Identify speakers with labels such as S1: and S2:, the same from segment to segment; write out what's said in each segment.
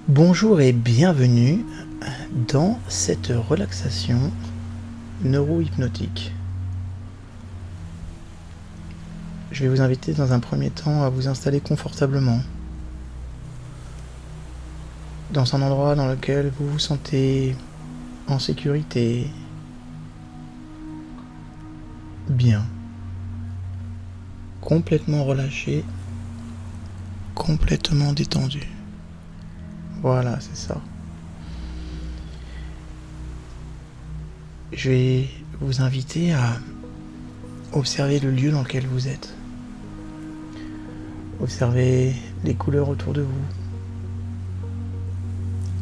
S1: Bonjour et bienvenue dans cette relaxation neuro-hypnotique. Je vais vous inviter dans un premier temps à vous installer confortablement dans un endroit dans lequel vous vous sentez en sécurité, bien, complètement relâché, complètement détendu. Voilà, c'est ça. Je vais vous inviter à observer le lieu dans lequel vous êtes. Observez les couleurs autour de vous,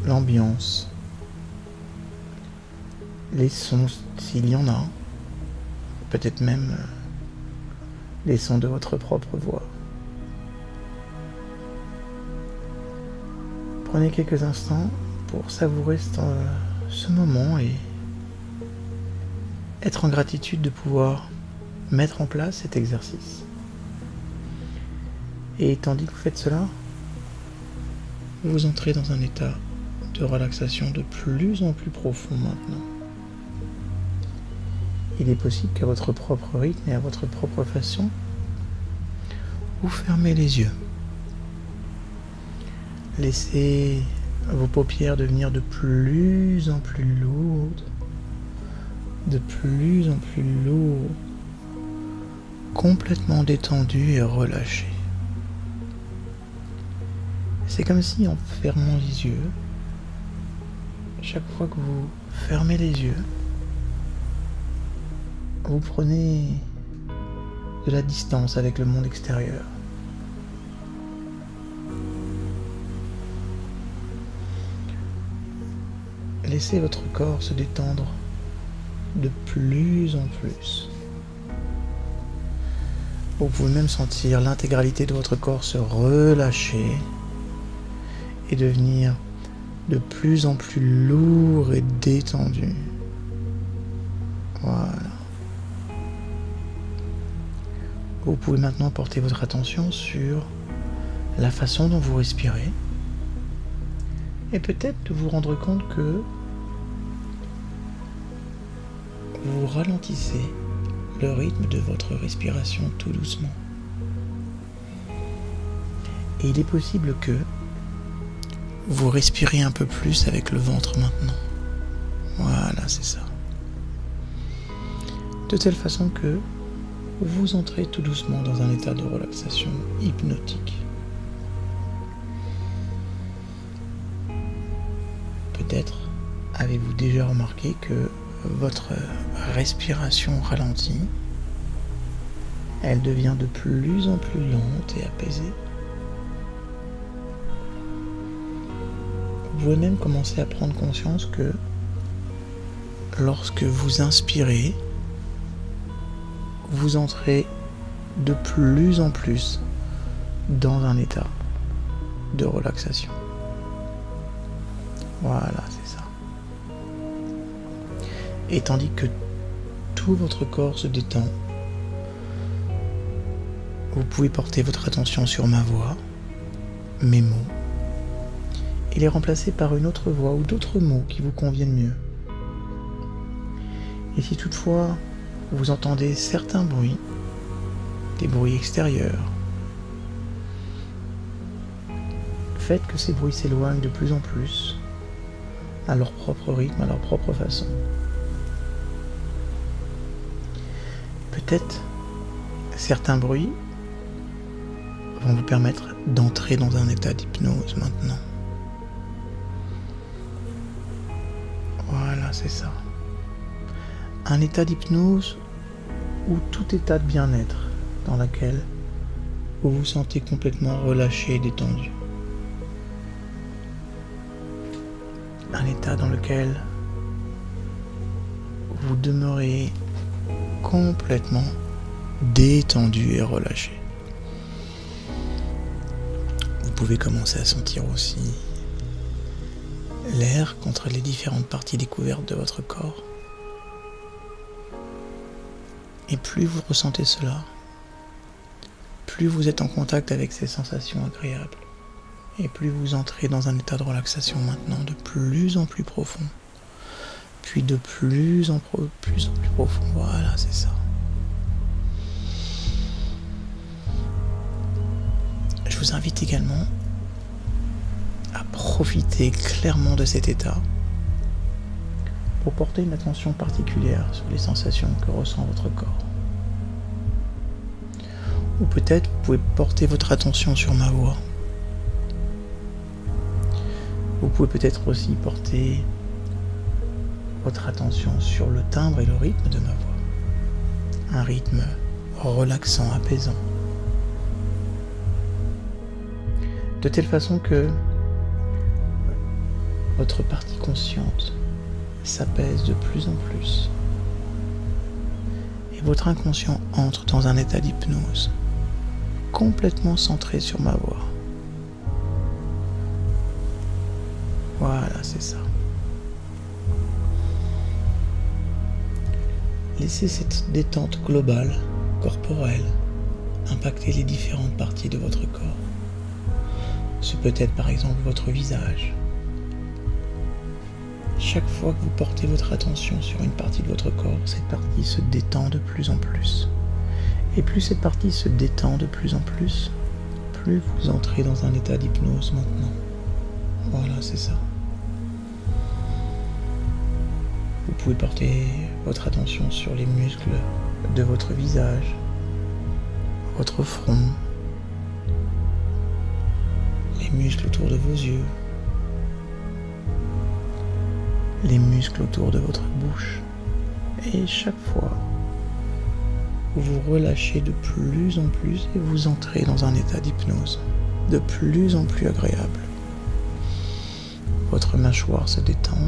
S1: l'ambiance, les sons s'il y en a, peut-être même les sons de votre propre voix. Prenez quelques instants pour savourer ce moment et être en gratitude de pouvoir mettre en place cet exercice. Et tandis que vous faites cela, vous entrez dans un état de relaxation de plus en plus profond maintenant. Il est possible qu'à votre propre rythme et à votre propre façon, vous fermez les yeux. Laissez vos paupières devenir de plus en plus lourdes, de plus en plus lourdes, complètement détendues et relâchées. C'est comme si en fermant les yeux, chaque fois que vous fermez les yeux, vous prenez de la distance avec le monde extérieur. Laissez votre corps se détendre de plus en plus. Vous pouvez même sentir l'intégralité de votre corps se relâcher et devenir de plus en plus lourd et détendu. Voilà. Vous pouvez maintenant porter votre attention sur la façon dont vous respirez et peut-être de vous rendre compte que vous ralentissez le rythme de votre respiration tout doucement. Et il est possible que vous respirez un peu plus avec le ventre maintenant. Voilà, c'est ça. De telle façon que vous entrez tout doucement dans un état de relaxation hypnotique. Peut-être avez-vous déjà remarqué que votre respiration ralentie, elle devient de plus en plus lente et apaisée. Vous pouvez même commencer à prendre conscience que lorsque vous inspirez, vous entrez de plus en plus dans un état de relaxation. Voilà, c'est ça. Et tandis que tout votre corps se détend, vous pouvez porter votre attention sur ma voix, mes mots, et les remplacer par une autre voix ou d'autres mots qui vous conviennent mieux. Et si toutefois vous entendez certains bruits, des bruits extérieurs, faites que ces bruits s'éloignent de plus en plus, à leur propre rythme, à leur propre façon. Peut-être certains bruits vont vous permettre d'entrer dans un état d'hypnose maintenant. Voilà, c'est ça. Un état d'hypnose ou tout état de bien-être dans lequel vous vous sentez complètement relâché et détendu. Un état dans lequel vous demeurez complètement détendu et relâché. Vous pouvez commencer à sentir aussi l'air contre les différentes parties découvertes de votre corps. Et plus vous ressentez cela, plus vous êtes en contact avec ces sensations agréables. Et plus vous entrez dans un état de relaxation maintenant de plus en plus profond, puis de plus en plus profond. Voilà, c'est ça. Je vous invite également à profiter clairement de cet état pour porter une attention particulière sur les sensations que ressent votre corps. Ou peut-être vous pouvez porter votre attention sur ma voix. Vous pouvez peut-être aussi porter votre attention sur le timbre et le rythme de ma voix. Un rythme relaxant, apaisant. De telle façon que votre partie consciente s'apaise de plus en plus. Et votre inconscient entre dans un état d'hypnose, complètement centré sur ma voix. Voilà, c'est ça. Laissez cette détente globale, corporelle, impacter les différentes parties de votre corps. Ce peut être par exemple votre visage. Chaque fois que vous portez votre attention sur une partie de votre corps, cette partie se détend de plus en plus. Et plus cette partie se détend de plus en plus, plus vous entrez dans un état d'hypnose maintenant. Voilà, c'est ça. Vous pouvez porter votre attention sur les muscles de votre visage, votre front, les muscles autour de vos yeux, les muscles autour de votre bouche. Et chaque fois, vous vous relâchez de plus en plus et vous entrez dans un état d'hypnose de plus en plus agréable. Votre mâchoire se détend,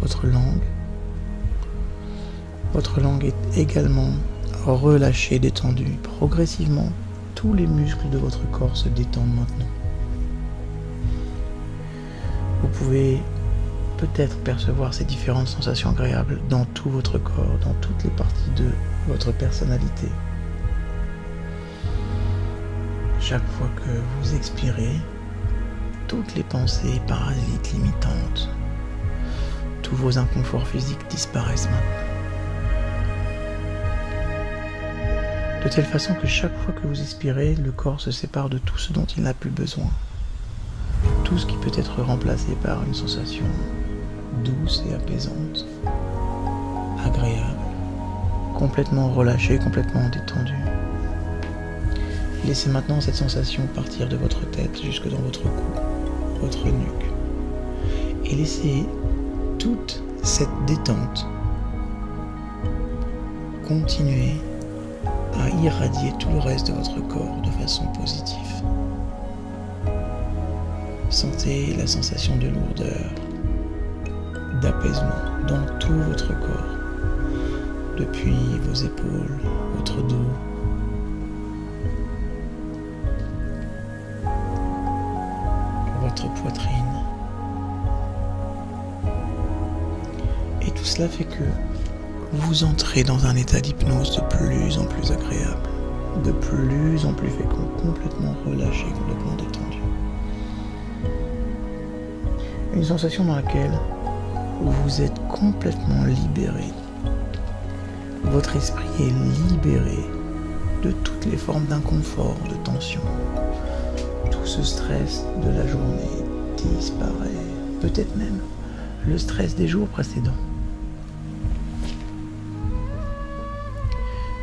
S1: votre langue est également relâchée, détendue. Progressivement, tous les muscles de votre corps se détendent maintenant. Vous pouvez peut-être percevoir ces différentes sensations agréables dans tout votre corps, dans toutes les parties de votre personnalité. Chaque fois que vous expirez, toutes les pensées parasites limitantes, tous vos inconforts physiques disparaissent maintenant. De telle façon que chaque fois que vous expirez, le corps se sépare de tout ce dont il n'a plus besoin. Tout ce qui peut être remplacé par une sensation douce et apaisante, agréable, complètement relâchée, complètement détendue. Laissez maintenant cette sensation partir de votre tête jusque dans votre cou, votre nuque. Et laissez toute cette détente continuer à irradier tout le reste de votre corps de façon positive. Sentez la sensation de lourdeur, d'apaisement dans tout votre corps, depuis vos épaules, votre dos, votre poitrine. Et tout cela fait que vous entrez dans un état d'hypnose de plus en plus agréable, de plus en plus fécond, complètement relâché, complètement détendu. Une sensation dans laquelle vous êtes complètement libéré. Votre esprit est libéré de toutes les formes d'inconfort, de tension. Tout ce stress de la journée disparaît, peut-être même le stress des jours précédents.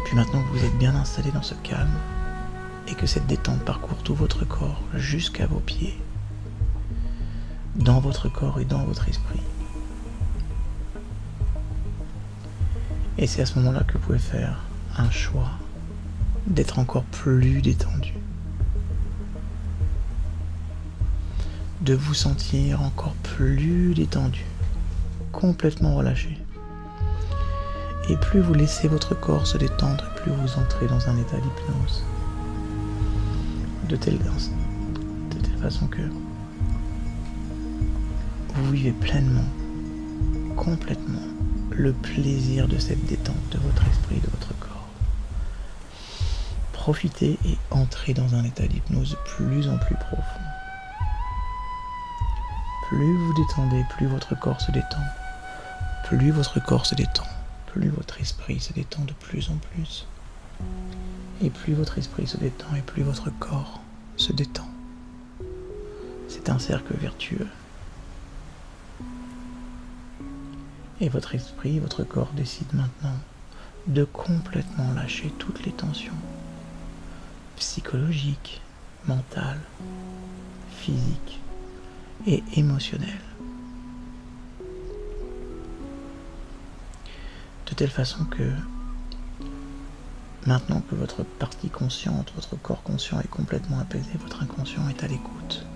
S1: Puis maintenant que vous êtes bien installé dans ce calme et que cette détente parcourt tout votre corps jusqu'à vos pieds, dans votre corps et dans votre esprit. Et c'est à ce moment-là que vous pouvez faire un choix d'être encore plus détendu, de vous sentir encore plus détendu, complètement relâché. Et plus vous laissez votre corps se détendre, plus vous entrez dans un état d'hypnose. De telle façon que vous vivez pleinement, complètement, le plaisir de cette détente de votre esprit et de votre corps. Profitez et entrez dans un état d'hypnose de plus en plus profond. Plus vous détendez, plus votre corps se détend. Plus votre corps se détend, plus votre esprit se détend de plus en plus. Et plus votre esprit se détend, et plus votre corps se détend. C'est un cercle vertueux. Et votre esprit, votre corps décide maintenant de complètement lâcher toutes les tensions psychologiques, mentales, physiques et émotionnelles. De telle façon que maintenant que votre partie consciente, votre corps conscient est complètement apaisé, votre inconscient est à l'écoute.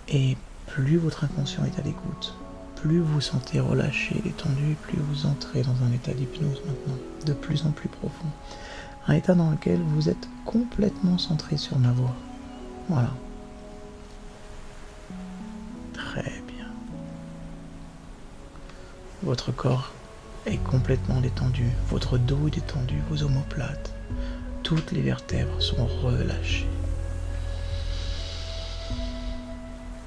S1: Et plus votre inconscient est à l'écoute, plus vous vous sentez relâché, détendu, plus vous entrez dans un état d'hypnose maintenant, de plus en plus profond. Un état dans lequel vous êtes complètement centré sur ma voix. Voilà. Très bien. Votre corps est complètement détendu, votre dos est détendu, vos omoplates, toutes les vertèbres sont relâchées.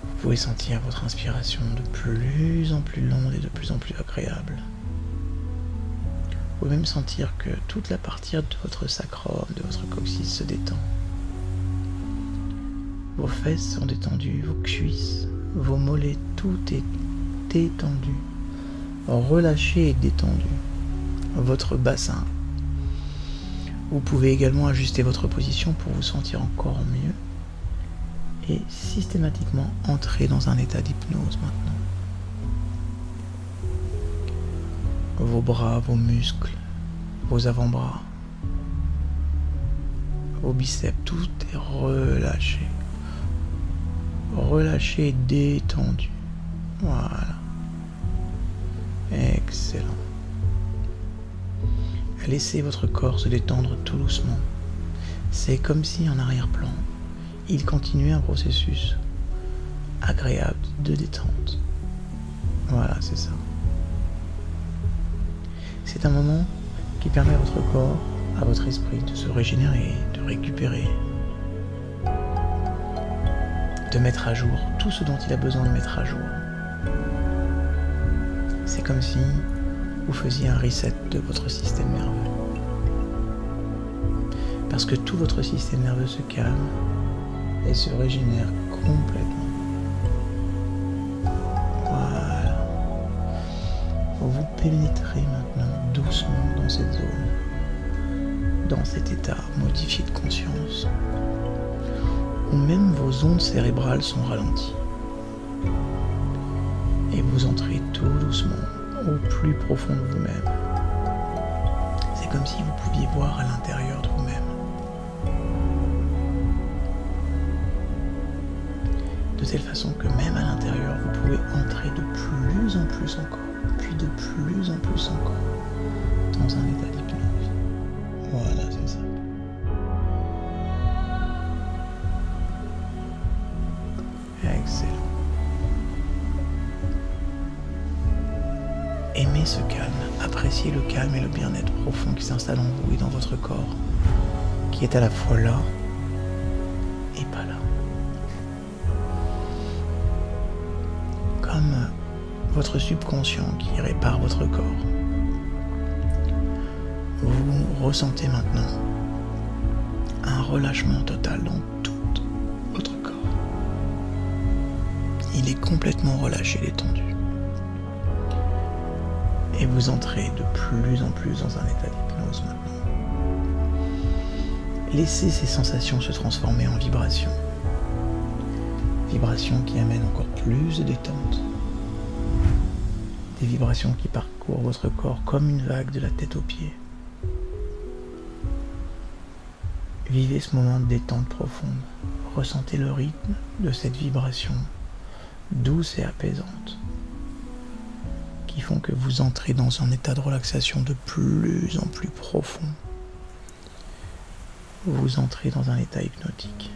S1: Vous pouvez sentir votre inspiration de plus en plus longue et de plus en plus agréable. Vous pouvez même sentir que toute la partie de votre sacrum, de votre coccyx se détend. Vos fesses sont détendues, vos cuisses, vos mollets, tout est détendu, relâché et détendu. Votre bassin. Vous pouvez également ajuster votre position pour vous sentir encore mieux et systématiquement entrer dans un état d'hypnose maintenant. Vos bras, vos muscles, vos avant-bras, vos biceps, tout est relâché. Relâché et détendu. Voilà. Excellent. Laissez votre corps se détendre tout doucement. C'est comme si en arrière-plan, il continuait un processus agréable de détente. Voilà, c'est ça. C'est un moment qui permet à votre corps, à votre esprit de se régénérer, de récupérer, de mettre à jour tout ce dont il a besoin de mettre à jour. C'est comme si vous faisiez un reset de votre système nerveux. Parce que tout votre système nerveux se calme et se régénère complètement. Voilà. Vous pénétrez maintenant doucement dans cette zone, dans cet état modifié de conscience, où même vos ondes cérébrales sont ralenties. Et vous entrez tout doucement au plus profond de vous-même. C'est comme si vous pouviez voir à l'intérieur de vous-même. De telle façon que même à l'intérieur, vous pouvez entrer de plus en plus encore, puis de plus en plus encore, dans un état d'hypnose. Voilà, c'est ça. Excellent. Aimez ce calme, appréciez le calme et le bien-être profond qui s'installe en vous et dans votre corps, qui est à la fois là et pas là. Comme votre subconscient qui répare votre corps. Vous ressentez maintenant un relâchement total dans tout votre corps. Il est complètement relâché, détendu. Et vous entrez de plus en plus dans un état d'hypnose maintenant. Laissez ces sensations se transformer en vibrations. Vibrations qui amènent encore plus de détente. Des vibrations qui parcourent votre corps comme une vague de la tête aux pieds. Vivez ce moment de détente profonde. Ressentez le rythme de cette vibration douce et apaisante qui font que vous entrez dans un état de relaxation de plus en plus profond. Vous entrez dans un état hypnotique,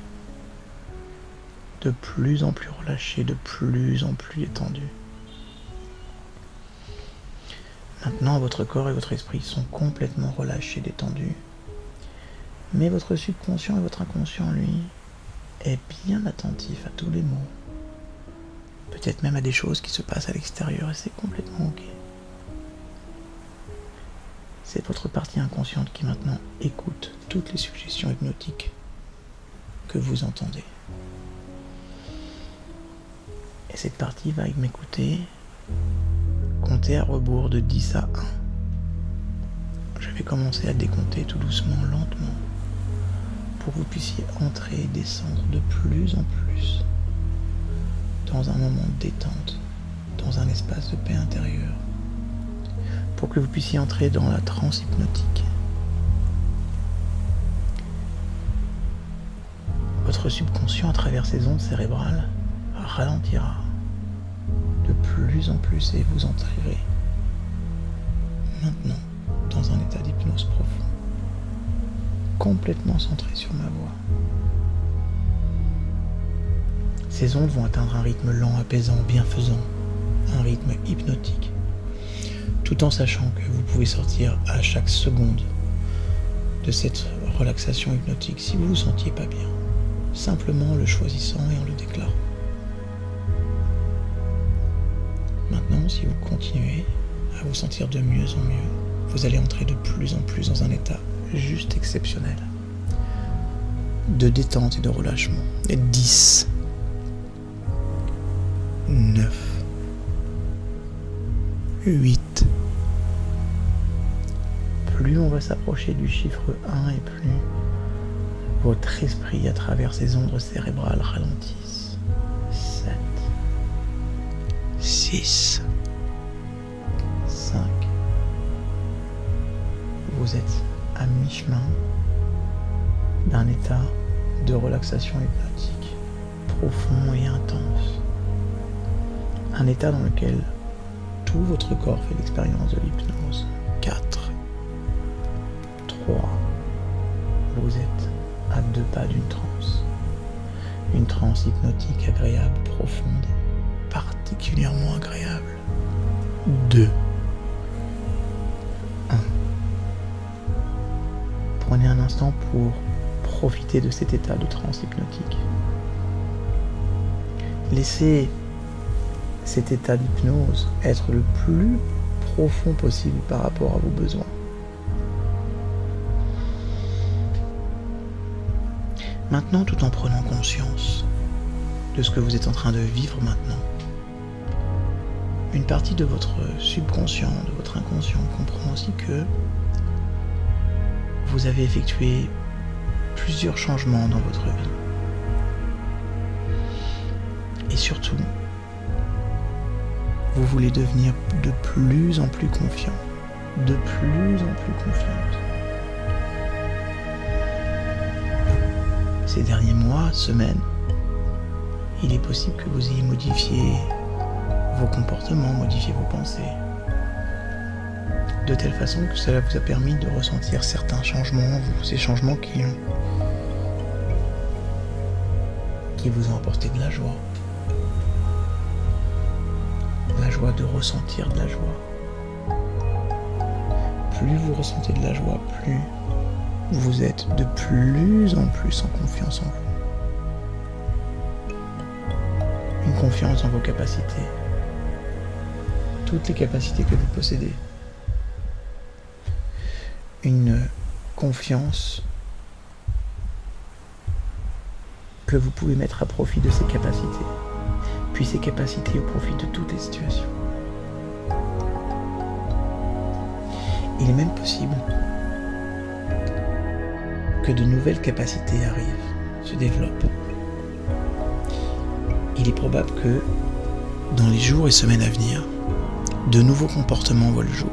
S1: de plus en plus relâché, de plus en plus détendu. Maintenant, votre corps et votre esprit sont complètement relâchés, détendus. Mais votre subconscient et votre inconscient, lui, est bien attentif à tous les mots, peut-être même à des choses qui se passent à l'extérieur et c'est complètement ok. C'est votre partie inconsciente qui maintenant écoute toutes les suggestions hypnotiques que vous entendez. Et cette partie va m'écouter compter à rebours de 10 à 1. Je vais commencer à décompter tout doucement, lentement, pour que vous puissiez entrer et descendre de plus en plus dans un moment de détente, dans un espace de paix intérieure, pour que vous puissiez entrer dans la transe hypnotique. Votre subconscient, à travers ces ondes cérébrales, ralentira de plus en plus et vous entrerez maintenant dans un état d'hypnose profond, complètement centré sur ma voix. Ces ondes vont atteindre un rythme lent, apaisant, bienfaisant, un rythme hypnotique, tout en sachant que vous pouvez sortir à chaque seconde de cette relaxation hypnotique si vous vous sentiez pas bien, simplement en le choisissant et en le déclarant. Maintenant, si vous continuez à vous sentir de mieux en mieux, vous allez entrer de plus en plus dans un état juste exceptionnel de détente et de relâchement. 10, 9, 8. Plus on va s'approcher du chiffre 1 et plus votre esprit à travers ces ondes cérébrales ralentissent. 7, 6, 5. Vous êtes à mi-chemin d'un état de relaxation hypnotique profond et intense. Un état dans lequel tout votre corps fait l'expérience de l'hypnose. 4, 3. Vous êtes à 2 pas d'une transe. Une transe hypnotique agréable, profonde, particulièrement agréable. 2, 1. Prenez un instant pour profiter de cet état de transe hypnotique. Laissez cet état d'hypnose être le plus profond possible par rapport à vos besoins. Maintenant, tout en prenant conscience de ce que vous êtes en train de vivre maintenant, une partie de votre subconscient, de votre inconscient comprend aussi que vous avez effectué plusieurs changements dans votre vie. Et surtout, vous voulez devenir de plus en plus confiant, de plus en plus confiante. Ces derniers mois, semaines, il est possible que vous ayez modifié vos comportements, modifié vos pensées, de telle façon que cela vous a permis de ressentir certains changements, ces changements qui vous ont apporté de la joie. La joie de ressentir de la joie. Plus vous ressentez de la joie, plus vous êtes de plus en plus en confiance en vous. Une confiance en vos capacités. Toutes les capacités que vous possédez. Une confiance que vous pouvez mettre à profit de ces capacités. Puis ces capacités au profit de toutes les situations. Il est même possible que de nouvelles capacités arrivent, se développent. Il est probable que, dans les jours et semaines à venir, de nouveaux comportements voient le jour.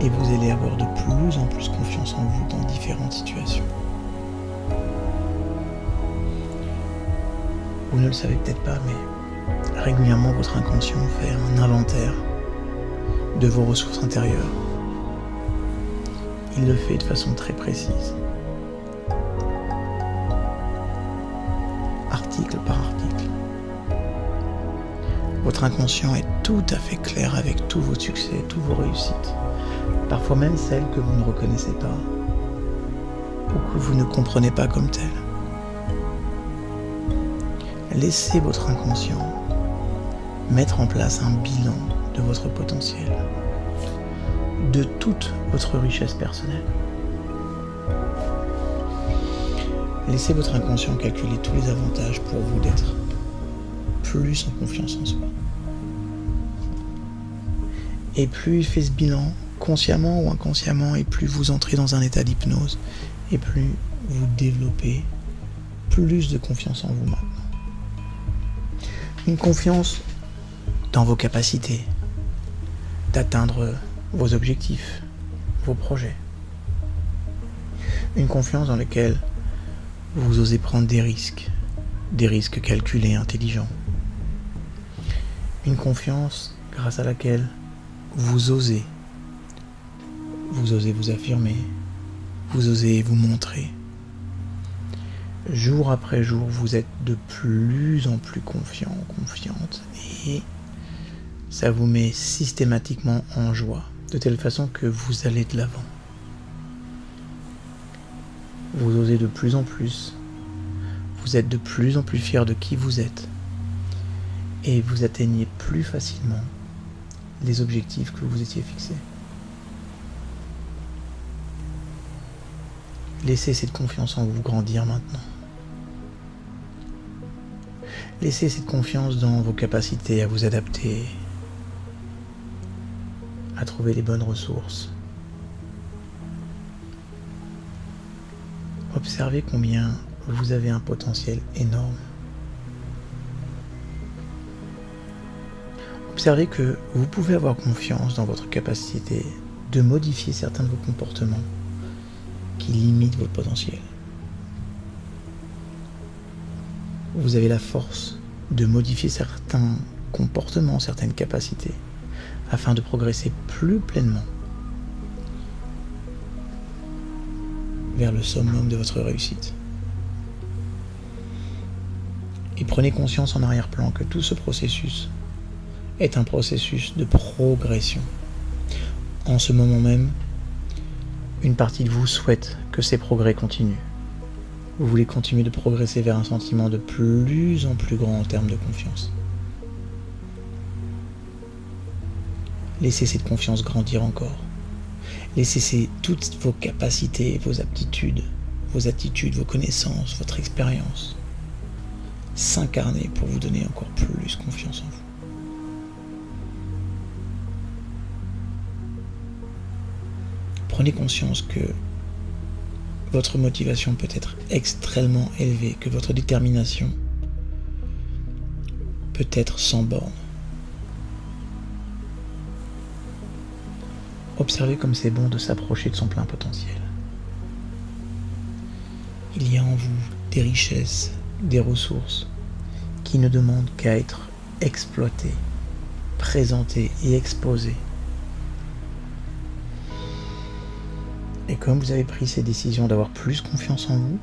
S1: Et vous allez avoir de plus en plus confiance en vous dans différentes situations. Vous ne le savez peut-être pas, mais régulièrement votre inconscient fait un inventaire de vos ressources intérieures. Il le fait de façon très précise. Article par article. Votre inconscient est tout à fait clair avec tous vos succès, toutes vos réussites. Parfois même celles que vous ne reconnaissez pas ou que vous ne comprenez pas comme telles. Laissez votre inconscient mettre en place un bilan de votre potentiel, de toute votre richesse personnelle. Laissez votre inconscient calculer tous les avantages pour vous d'être plus en confiance en soi. Et plus il fait ce bilan, consciemment ou inconsciemment, et plus vous entrez dans un état d'hypnose, et plus vous développez plus de confiance en vous maintenant. Une confiance dans vos capacités d'atteindre vos objectifs, vos projets. Une confiance dans laquelle vous osez prendre des risques calculés, intelligents. Une confiance grâce à laquelle vous osez vous affirmer, vous osez vous montrer. Jour après jour, vous êtes de plus en plus confiant, confiante, et ça vous met systématiquement en joie, de telle façon que vous allez de l'avant. Vous osez de plus en plus, vous êtes de plus en plus fier de qui vous êtes, et vous atteignez plus facilement les objectifs que vous étiez fixés. Laissez cette confiance en vous grandir maintenant. Laissez cette confiance dans vos capacités à vous adapter, à trouver les bonnes ressources. Observez combien vous avez un potentiel énorme. Observez que vous pouvez avoir confiance dans votre capacité de modifier certains de vos comportements qui limitent votre potentiel. Vous avez la force de modifier certains comportements, certaines capacités, afin de progresser plus pleinement vers le summum de votre réussite. Et prenez conscience en arrière-plan que tout ce processus est un processus de progression. En ce moment même, une partie de vous souhaite que ces progrès continuent. Vous voulez continuer de progresser vers un sentiment de plus en plus grand en termes de confiance. Laissez cette confiance grandir encore. Laissez toutes vos capacités, vos aptitudes, vos attitudes, vos connaissances, votre expérience s'incarner pour vous donner encore plus confiance en vous. Prenez conscience que votre motivation peut être extrêmement élevée, que votre détermination peut être sans borne. Observez comme c'est bon de s'approcher de son plein potentiel. Il y a en vous des richesses, des ressources qui ne demandent qu'à être exploitées, présentées et exposées. Et comme vous avez pris ces décisions d'avoir plus confiance en vous,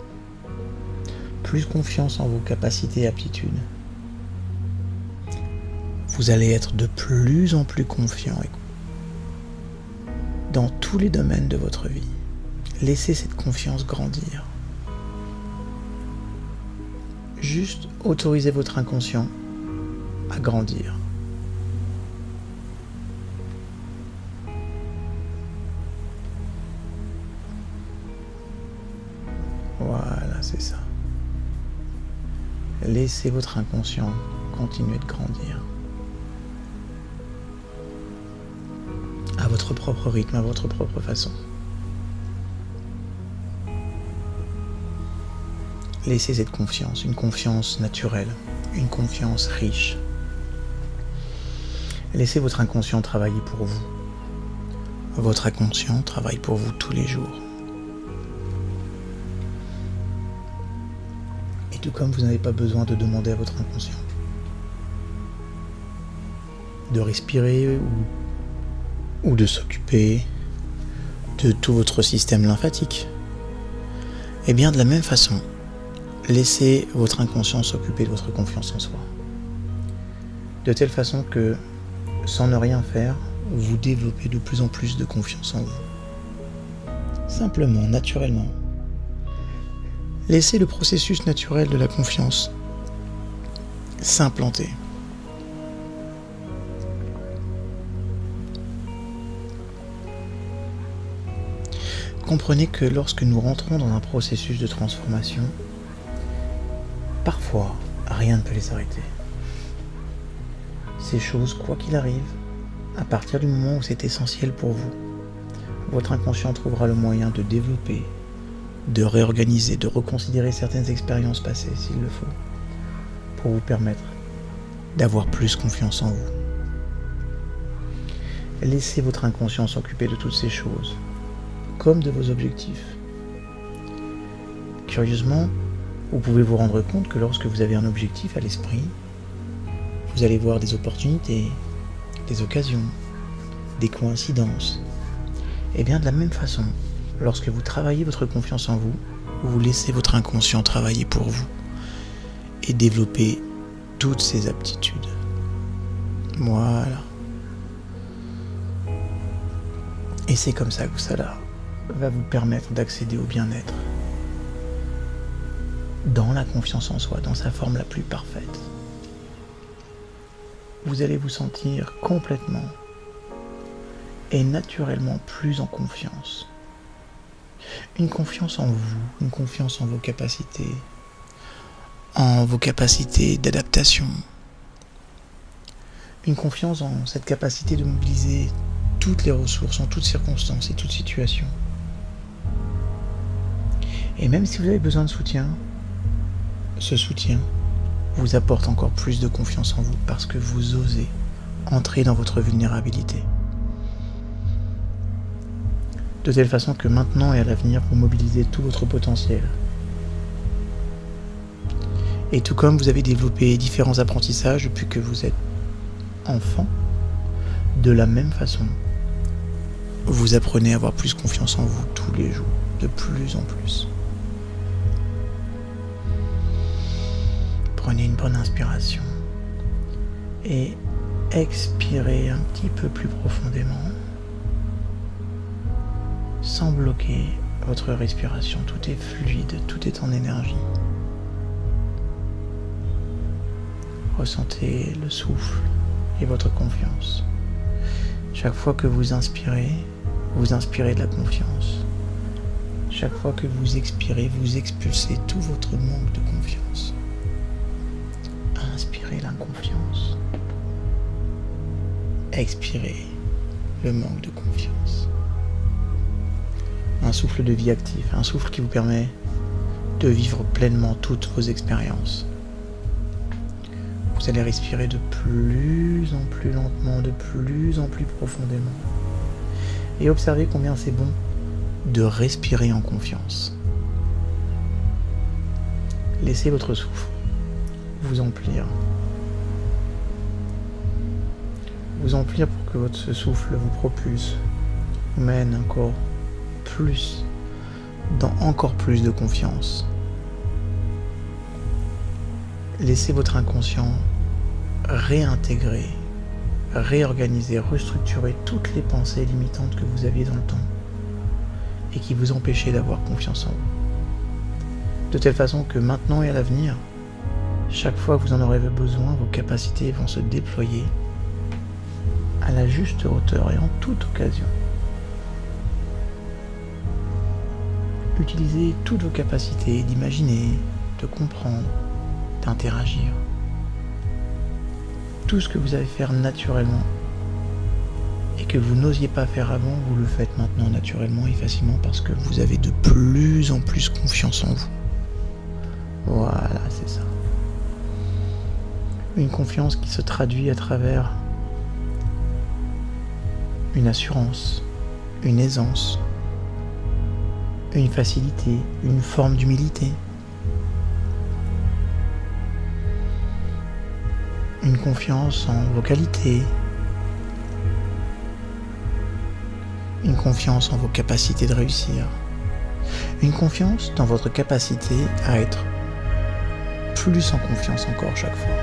S1: plus confiance en vos capacités et aptitudes, vous allez être de plus en plus confiant dans tous les domaines de votre vie. Laissez cette confiance grandir. Juste autorisez votre inconscient à grandir. Voilà, c'est ça. Laissez votre inconscient continuer de grandir. À votre propre rythme, à votre propre façon. Laissez cette confiance, une confiance naturelle, une confiance riche. Laissez votre inconscient travailler pour vous. Votre inconscient travaille pour vous tous les jours. Et tout comme vous n'avez pas besoin de demander à votre inconscient de respirer ou de s'occuper de tout votre système lymphatique, et bien de la même façon, laissez votre inconscient s'occuper de votre confiance en soi. De telle façon que, sans ne rien faire, vous développez de plus en plus de confiance en vous. Simplement, naturellement. Laissez le processus naturel de la confiance s'implanter. Comprenez que lorsque nous rentrons dans un processus de transformation, parfois, rien ne peut les arrêter. Ces choses, quoi qu'il arrive, à partir du moment où c'est essentiel pour vous, votre inconscient trouvera le moyen de développer, de réorganiser, de reconsidérer certaines expériences passées, s'il le faut, pour vous permettre d'avoir plus confiance en vous. Laissez votre inconscient s'occuper de toutes ces choses, comme de vos objectifs. Curieusement, vous pouvez vous rendre compte que lorsque vous avez un objectif à l'esprit, vous allez voir des opportunités, des occasions, des coïncidences. Et bien de la même façon, lorsque vous travaillez votre confiance en vous, vous laissez votre inconscient travailler pour vous et développer toutes ses aptitudes. Voilà. Et c'est comme ça que cela va vous permettre d'accéder au bien-être dans la confiance en soi, dans sa forme la plus parfaite. Vous allez vous sentir complètement et naturellement plus en confiance. Une confiance en vous, une confiance en vos capacités d'adaptation. Une confiance en cette capacité de mobiliser toutes les ressources en toutes circonstances et toutes situations. Et même si vous avez besoin de soutien, ce soutien vous apporte encore plus de confiance en vous parce que vous osez entrer dans votre vulnérabilité. De telle façon que maintenant et à l'avenir, vous mobilisez tout votre potentiel. Et tout comme vous avez développé différents apprentissages depuis que vous êtes enfant, de la même façon, vous apprenez à avoir plus confiance en vous tous les jours, de plus en plus. Prenez une bonne inspiration et expirez un petit peu plus profondément sans bloquer votre respiration. Tout est fluide, tout est en énergie. Ressentez le souffle et votre confiance. Chaque fois que vous inspirez de la confiance. Chaque fois que vous expirez, vous expulsez tout votre manque de confiance. Inspirez l'inconfiance. Expirez le manque de confiance. Un souffle de vie actif, un souffle qui vous permet de vivre pleinement toutes vos expériences. Vous allez respirer de plus en plus lentement, de plus en plus profondément. Et observez combien c'est bon de respirer en confiance. Laissez votre souffle vous emplir. Vous emplir pour que votre souffle vous propulse, vous mène encore plus, dans encore plus de confiance. Laissez votre inconscient réintégrer, réorganiser, restructurer toutes les pensées limitantes que vous aviez dans le temps et qui vous empêchaient d'avoir confiance en vous. De telle façon que maintenant et à l'avenir, chaque fois que vous en aurez besoin, vos capacités vont se déployer à la juste hauteur et en toute occasion. Utilisez toutes vos capacités d'imaginer, de comprendre, d'interagir. Tout ce que vous allez faire naturellement et que vous n'osiez pas faire avant, vous le faites maintenant naturellement et facilement parce que vous avez de plus en plus confiance en vous. Voilà, c'est ça. Une confiance qui se traduit à travers une assurance, une aisance, une facilité, une forme d'humilité. Une confiance en vos qualités, une confiance en vos capacités de réussir, une confiance dans votre capacité à être plus en confiance encore chaque fois.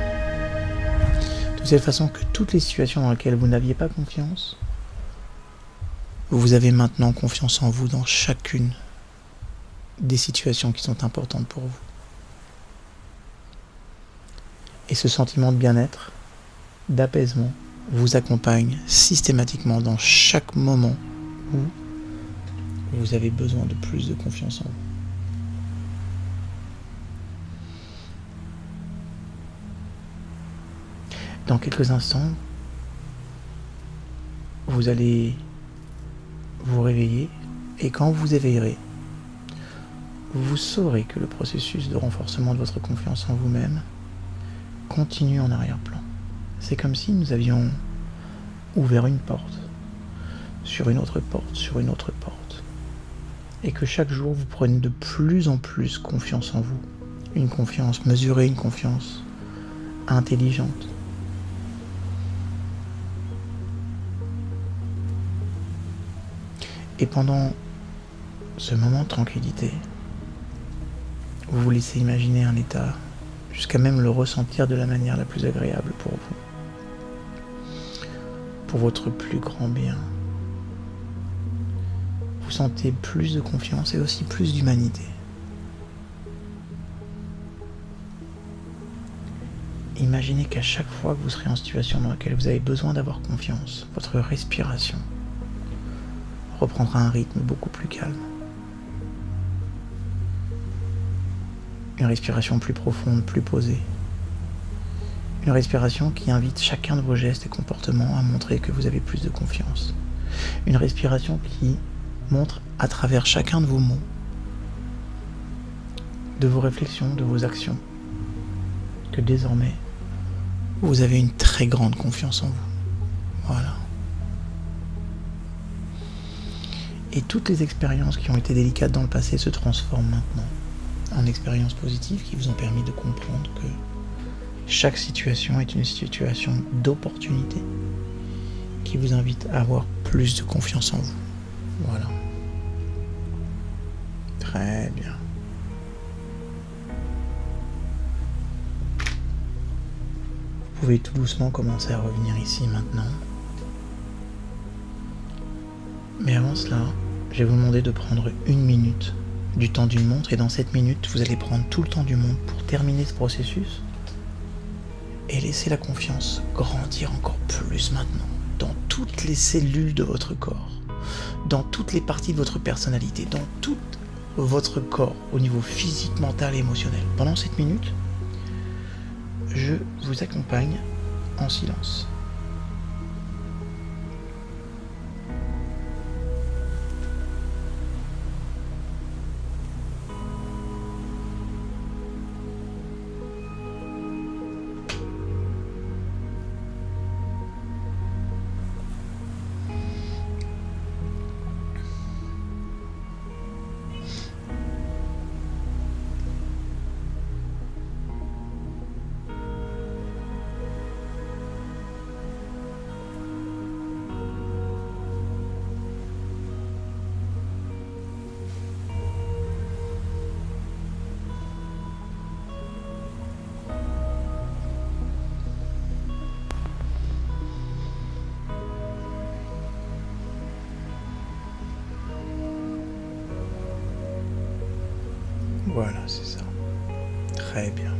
S1: De telle façon que toutes les situations dans lesquelles vous n'aviez pas confiance, vous avez maintenant confiance en vous dans chacune des situations qui sont importantes pour vous. Et ce sentiment de bien-être, d'apaisement, vous accompagne systématiquement dans chaque moment où vous avez besoin de plus de confiance en vous. Dans quelques instants, vous allez vous réveiller et quand vous éveillerez, vous saurez que le processus de renforcement de votre confiance en vous-même continue en arrière-plan. C'est comme si nous avions ouvert une porte, sur une autre porte, sur une autre porte. Et que chaque jour, vous prenez de plus en plus confiance en vous. Une confiance mesurée, une confiance intelligente. Et pendant ce moment de tranquillité, vous vous laissez imaginer un état, jusqu'à même le ressentir de la manière la plus agréable pour vous. Pour votre plus grand bien. Vous sentez plus de confiance et aussi plus d'humanité. Imaginez qu'à chaque fois que vous serez en situation dans laquelle vous avez besoin d'avoir confiance, votre respiration reprendra un rythme beaucoup plus calme. Une respiration plus profonde, plus posée. Une respiration qui invite chacun de vos gestes et comportements à montrer que vous avez plus de confiance. Une respiration qui montre à travers chacun de vos mots, de vos réflexions, de vos actions, que désormais, vous avez une très grande confiance en vous. Voilà. Et toutes les expériences qui ont été délicates dans le passé se transforment maintenant en expériences positives qui vous ont permis de comprendre que chaque situation est une situation d'opportunité qui vous invite à avoir plus de confiance en vous. Voilà. Très bien. Vous pouvez tout doucement commencer à revenir ici maintenant. Mais avant cela, je vais vous demander de prendre 1 minute du temps d'une montre et dans cette minute, vous allez prendre tout le temps du monde pour terminer ce processus et laisser la confiance grandir encore plus maintenant dans toutes les cellules de votre corps, dans toutes les parties de votre personnalité, dans tout votre corps au niveau physique, mental et émotionnel. Pendant cette minute, je vous accompagne en silence. Voilà, c'est ça. Très bien.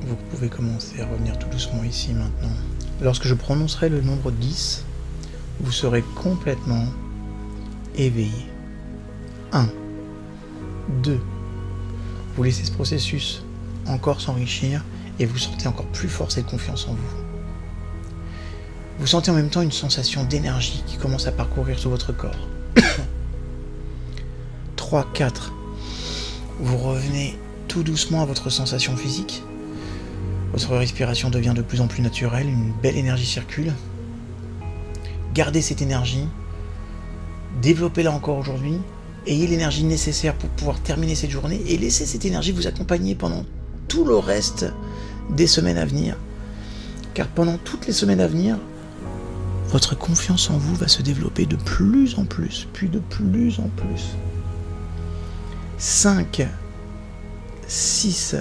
S1: Vous pouvez commencer à revenir tout doucement ici maintenant. Lorsque je prononcerai le nombre 10, vous serez complètement éveillé. 1, 2. Vous laissez ce processus encore s'enrichir et vous sentez encore plus fort cette confiance en vous. Vous sentez en même temps une sensation d'énergie qui commence à parcourir tout votre corps. 3, 4. Vous revenez tout doucement à votre sensation physique. Votre respiration devient de plus en plus naturelle, une belle énergie circule. Gardez cette énergie, développez-la encore aujourd'hui, ayez l'énergie nécessaire pour pouvoir terminer cette journée et laissez cette énergie vous accompagner pendant tout le reste des semaines à venir. Car pendant toutes les semaines à venir, votre confiance en vous va se développer de plus en plus, puis de plus en plus. 5, 6.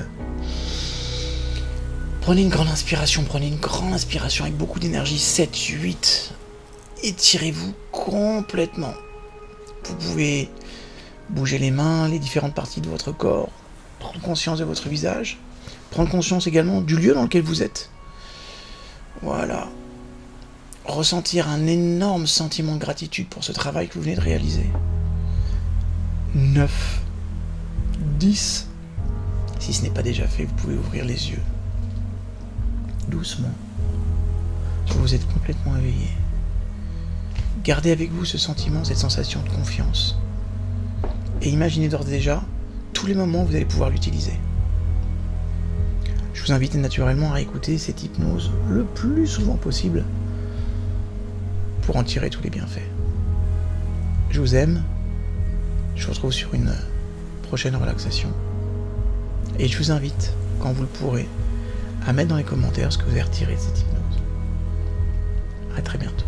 S1: Prenez une grande inspiration avec beaucoup d'énergie. 7, 8. Étirez-vous complètement. Vous pouvez bouger les mains, les différentes parties de votre corps. prendre conscience de votre visage, prendre conscience également du lieu dans lequel vous êtes. Voilà. Ressentir un énorme sentiment de gratitude pour ce travail que vous venez de réaliser. 9, 10. Si ce n'est pas déjà fait, vous pouvez ouvrir les yeux. Doucement. Vous êtes complètement éveillé. Gardez avec vous ce sentiment, cette sensation de confiance. Et imaginez d'ores et déjà tous les moments où vous allez pouvoir l'utiliser. Je vous invite naturellement à écouter cette hypnose le plus souvent possible pour en tirer tous les bienfaits. Je vous aime. Je vous retrouve sur une prochaine relaxation. Et je vous invite, quand vous le pourrez, à mettre dans les commentaires ce que vous avez retiré de cette hypnose. À très bientôt.